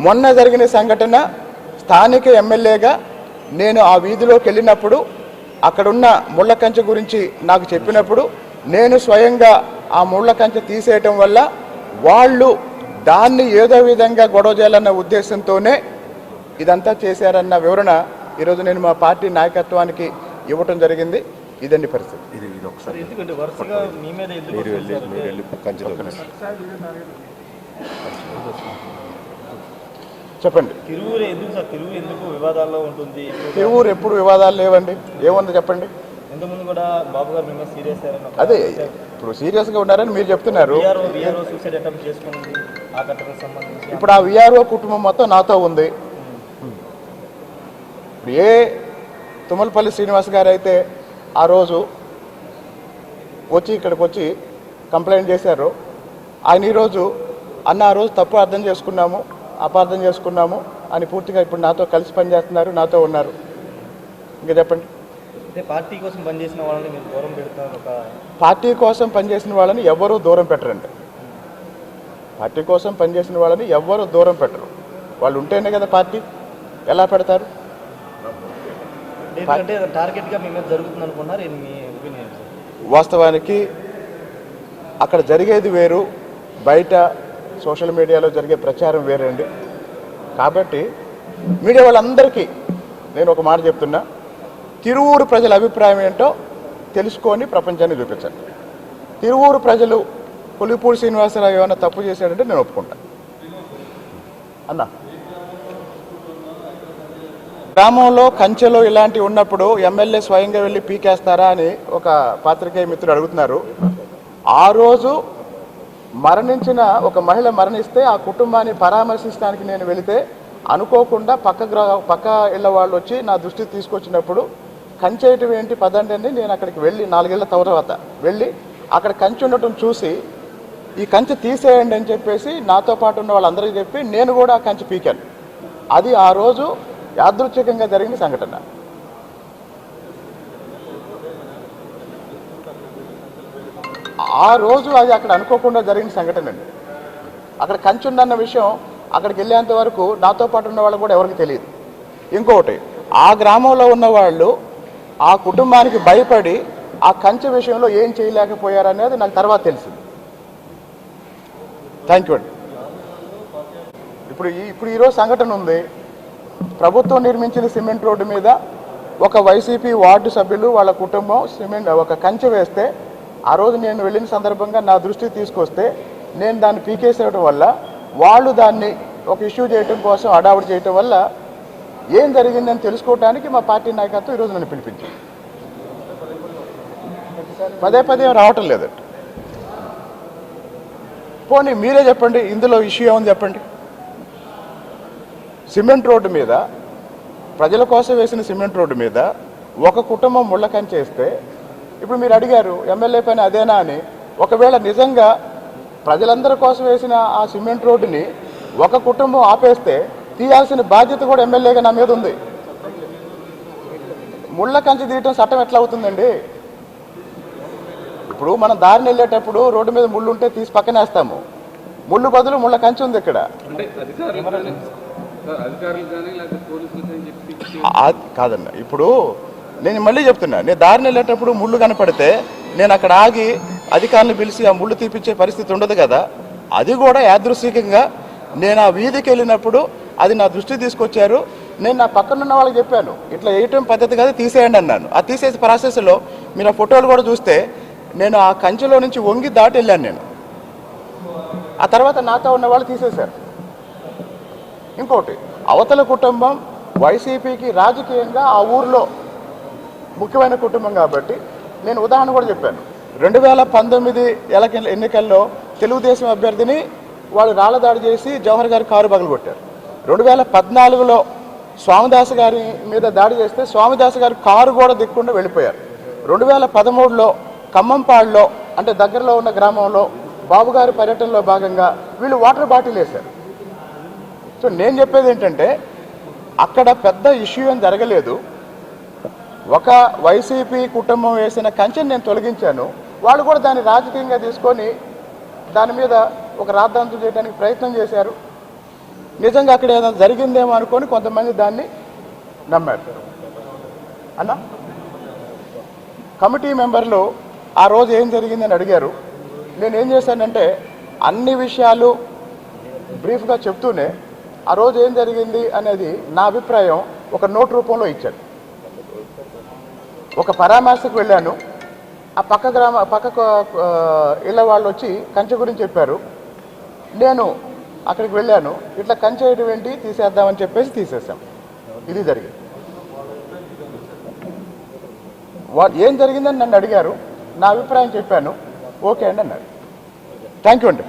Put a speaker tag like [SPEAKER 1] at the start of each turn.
[SPEAKER 1] మొన్న జరిగిన సంఘటన స్థానిక ఎమ్మెల్యేగా నేను ఆ వీధిలోకి వెళ్ళినప్పుడు అక్కడున్న ముళ్ళ కంచె గురించి నాకు చెప్పినప్పుడు నేను స్వయంగా ఆ ముళ్ళ కంచె తీసేయటం వల్ల వాళ్ళు దాన్ని ఏదో విధంగా గొడవ చేయాలన్న ఉద్దేశంతోనే ఇదంతా చేశారన్న వివరణ ఈరోజు నేను మా పార్టీ నాయకత్వానికి ఇవ్వటం జరిగింది. ఇదండి పరిస్థితి. చెప్పండి. తిరువూరు ఎప్పుడు వివాదాలు లేవండి. ఏముంది చెప్పండి. అదే ఇప్పుడు సీరియస్గా ఉన్నారని మీరు చెప్తున్నారు. ఇప్పుడు ఆ విఆర్ఓ కుటుంబం మొత్తం నాతో ఉంది. ఇప్పుడు ఏ తుమ్మలపల్లి శ్రీనివాస్ గారు అయితే ఆ రోజు వచ్చి ఇక్కడికి వచ్చి కంప్లైంట్ చేశారు, ఆయన ఈరోజు అన్న ఆ రోజు తప్పు అర్థం చేసుకున్నాము, అపార్థం చేసుకున్నాము అని పూర్తిగా ఇప్పుడు నాతో కలిసి పనిచేస్తున్నారు, నాతో ఉన్నారు. ఇంకా చెప్పండి.
[SPEAKER 2] పార్టీ కోసం పనిచేసిన వాళ్ళని మీరు దూరం పెడతారు.
[SPEAKER 1] పార్టీ కోసం పనిచేసిన వాళ్ళని ఎవరూ దూరం పెట్టరండి. పార్టీ కోసం పనిచేసిన వాళ్ళని ఎవరు దూరం పెట్టరు. వాళ్ళు ఉంటేనే కదా పార్టీ. ఎలా పెడతారు?
[SPEAKER 2] టార్గెట్గా మీ మీద జరుగుతుంది అనుకున్నారు. మీ ఒపీనియన్?
[SPEAKER 1] వాస్తవానికి అక్కడ జరిగేది వేరు, బయట సోషల్ మీడియాలో జరిగే ప్రచారం వేరండి. కాబట్టి మీడియా వాళ్ళందరికీ నేను ఒక మాట చెప్తున్నా, తిరువూరు ప్రజల అభిప్రాయం ఏంటో తెలుసుకొని ప్రపంచాన్ని చూపించండి. తిరువూరు ప్రజలు కొలిపూడి శ్రీనివాసరావు ఏమైనా తప్పు చేశాడంటే నేను ఒప్పుకుంటా. అన్నా గ్రామంలో కంచెలో ఇలాంటివి ఉన్నప్పుడు ఎమ్మెల్యే స్వయంగా వెళ్ళి పీకేస్తారా అని ఒక పాత్రికేయ మిత్రుడు అడుగుతున్నారు. ఆ రోజు మరణించిన ఒక మహిళ మరణిస్తే ఆ కుటుంబాన్ని పరామర్శించడానికి నేను వెళితే అనుకోకుండా పక్క ఇళ్ళ వాళ్ళు వచ్చి నా దృష్టికి తీసుకొచ్చినప్పుడు కంచేయటం ఏంటి పదండి అని నేను అక్కడికి వెళ్ళి 4 ఏళ్ల తర్వాత వెళ్ళి అక్కడ కంచె ఉండటం చూసి ఈ కంచె తీసేయండి అని చెప్పేసి నాతో పాటు ఉన్న వాళ్ళందరికీ చెప్పి నేను కూడా ఆ కంచె పీకాను. అది ఆ రోజు యాదృచ్ఛికంగా జరిగిన సంఘటన. ఆ రోజు అది అక్కడ అనుకోకుండా జరిగిన సంఘటన అండి. అక్కడ కంచె ఉందన్న విషయం అక్కడికి వెళ్ళేంత వరకు నాతో పాటు ఉన్న వాళ్ళు కూడా ఎవరికి తెలియదు. ఇంకొకటి, ఆ గ్రామంలో ఉన్న వాళ్ళు ఆ కుటుంబానికి భయపడి ఆ కంచె విషయంలో ఏం చేయలేకపోయారనేది నాకు తర్వాత తెలిసింది. థ్యాంక్ యూ అండి. ఇప్పుడు ఈరోజు సంఘటన ఉంది. ప్రభుత్వం నిర్మించిన సిమెంట్ రోడ్డు మీద ఒక వైసీపీ వార్డు సభ్యులు వాళ్ళ కుటుంబం ఒక కంచె వేస్తే ఆ రోజు నేను వెళ్ళిన సందర్భంగా నా దృష్టికి తీసుకొస్తే నేను దాన్ని పీకేసేయడం వల్ల వాళ్ళు దాన్ని ఒక ఇష్యూ చేయడం కోసం అడావుడి చేయటం వల్ల ఏం జరిగిందని తెలుసుకోవడానికి మా పార్టీ నాయకత్వం ఈరోజు నన్ను పిలిపించింది. పదే రావటం లేదండి. పోనీ మీరే చెప్పండి, ఇందులో ఇష్యూ ఏమని చెప్పండి. సిమెంట్ రోడ్డు మీద, ప్రజల కోసం వేసిన సిమెంట్ రోడ్డు మీద ఒక కుటుంబం ముళ్ళ కంచేస్తే ఇప్పుడు మీరు అడిగారు ఎమ్మెల్యే పైన అదేనా అని. ఒకవేళ నిజంగా ప్రజలందరి కోసం వేసిన ఆ సిమెంట్ రోడ్డుని ఒక కుటుంబం ఆపేస్తే తీయాల్సిన బాధ్యత కూడా ఎమ్మెల్యేగా నా మీద ఉంది. ముళ్ళ కంచె తీయటం చట్టం ఎట్లా అవుతుందండి? ఇప్పుడు మనం దారిని వెళ్ళేటప్పుడు రోడ్డు మీద ముళ్ళు ఉంటే తీసి పక్కనేస్తాము. ముళ్ళు బదులు ముళ్ళ కంచె ఉంది ఇక్కడ. కాదన్న, ఇప్పుడు నేను మళ్ళీ చెప్తున్నా, నేను దారిని వెళ్ళేటప్పుడు ముళ్ళు కనపడితే నేను అక్కడ ఆగి అధికారులను పిలిచి ఆ ముళ్ళు తీపించే పరిస్థితి ఉండదు కదా. అది కూడా యాదృశ్చికంగా నేను ఆ వీధికి వెళ్ళినప్పుడు అది నా దృష్టికి తీసుకొచ్చారు. నేను నా పక్కనున్న వాళ్ళకి చెప్పాను, ఇట్లా వేయటం పద్ధతి కాదు, తీసేయండి అన్నాను. ఆ తీసేసే ప్రాసెస్లో మీరు ఆ ఫోటోలు కూడా చూస్తే నేను ఆ కంచెలో నుంచి వంగి దాటి వెళ్ళాను నేను. ఆ తర్వాత నాతో ఉన్న వాళ్ళు తీసేశారు. ఇంకోటి, అవతల కుటుంబం వైసీపీకి రాజకీయంగా ఆ ఊర్లో ముఖ్యమైన కుటుంబం కాబట్టి నేను ఉదాహరణ కూడా చెప్పాను. 2019 ఎన్నికల్లో తెలుగుదేశం అభ్యర్థిని వాళ్ళు రాళ్లదాడి చేసి జవహర్ గారి కారు పగలగొట్టారు. 2014లో స్వామిదాస్ గారి మీద దాడి చేస్తే స్వామిదాస్ గారి కారు కూడా దిక్కుండా వెళ్ళిపోయారు. 2013లో ఖమ్మంపాడులో అంటే దగ్గరలో ఉన్న గ్రామంలో బాబుగారి పర్యటనలో భాగంగా వీళ్ళు వాటర్ బాటిల్ వేశారు. సో నేను చెప్పేది ఏంటంటే అక్కడ పెద్ద ఇష్యూ ఏం జరగలేదు. ఒక వైసీపీ కుటుంబం వేసిన కంచెని నేను తొలగించాను. వాళ్ళు కూడా దాన్ని రాజకీయంగా తీసుకొని దాని మీద ఒక రాద్ధాంతం చేయడానికి ప్రయత్నం చేశారు. నిజంగా అక్కడ ఏదైనా జరిగిందేమో అనుకొని కొంతమంది దాన్ని నమ్మారు అన్న. కమిటీ మెంబర్లు ఆ రోజు ఏం జరిగిందని అడిగారు. నేనేం చేశానంటే అన్ని విషయాలు బ్రీఫ్గా చెప్తూనే ఆ రోజు ఏం జరిగింది అనేది నా అభిప్రాయం ఒక నోట్ రూపంలో ఇచ్చాను. ఒక పరామర్శకు వెళ్ళాను. ఆ పక్కకు ఇళ్ళ వాళ్ళు వచ్చి కంచె గురించి చెప్పారు. నేను అక్కడికి వెళ్ళాను. ఇట్లా కంచె వేయడం ఏంటి, తీసేద్దామని చెప్పేసి తీసేసాం. ఇది జరిగింది. ఏం జరిగిందని నన్ను అడిగారు. నా అభిప్రాయం చెప్పాను. ఓకే అండి అన్నారు. థ్యాంక్ యూ అండి.